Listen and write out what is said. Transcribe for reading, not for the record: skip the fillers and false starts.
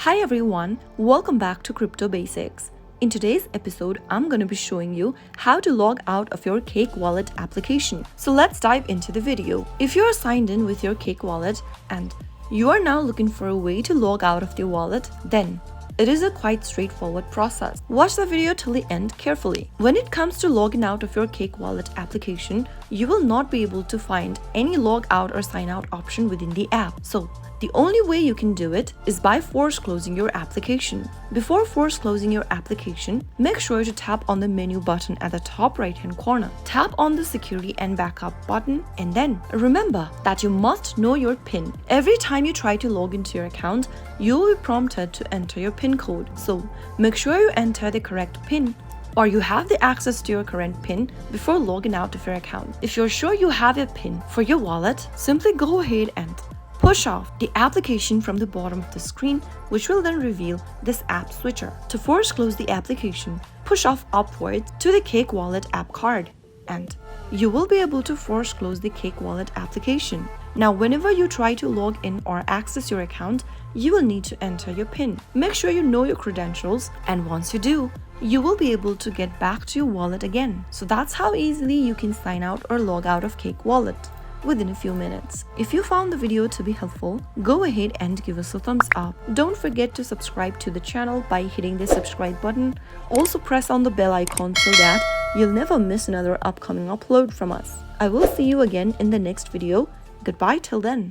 Hi everyone, welcome back to Crypto Basics. In today's episode, I'm going to be showing you how to log out of your Cake Wallet application. So let's dive into the video. If you are signed in with your Cake Wallet and you are now looking for a way to log out of your wallet, then it is a quite straightforward process. Watch the video till the end carefully. When it comes to logging out of your Cake Wallet application, you will not be able to find any log out or sign out option within the app. So the only way you can do it is by force closing your application. Before force closing your application, make sure to tap on the menu button at the top right hand corner. Tap on the security and backup button and then remember that you must know your PIN. Every time you try to log into your account, you will be prompted to enter your PIN code. So make sure you enter the correct PIN or you have the access to your current PIN before logging out of your account. If you're sure you have a PIN for your wallet, simply go ahead and push off the application from the bottom of the screen, which will then reveal this app switcher. To force close the application, push off upwards to the Cake Wallet app card and you will be able to force close the Cake Wallet application. Now, whenever you try to log in or access your account, you will need to enter your PIN. Make sure you know your credentials, and once you do, you will be able to get back to your wallet again. So that's how easily you can sign out or log out of Cake Wallet within a few minutes. If you found the video to be helpful, go ahead and give us a thumbs up. Don't forget to subscribe to the channel by hitting the subscribe button. Also press on the bell icon so that you'll never miss another upcoming upload from us. I will see you again in the next video. Goodbye till then.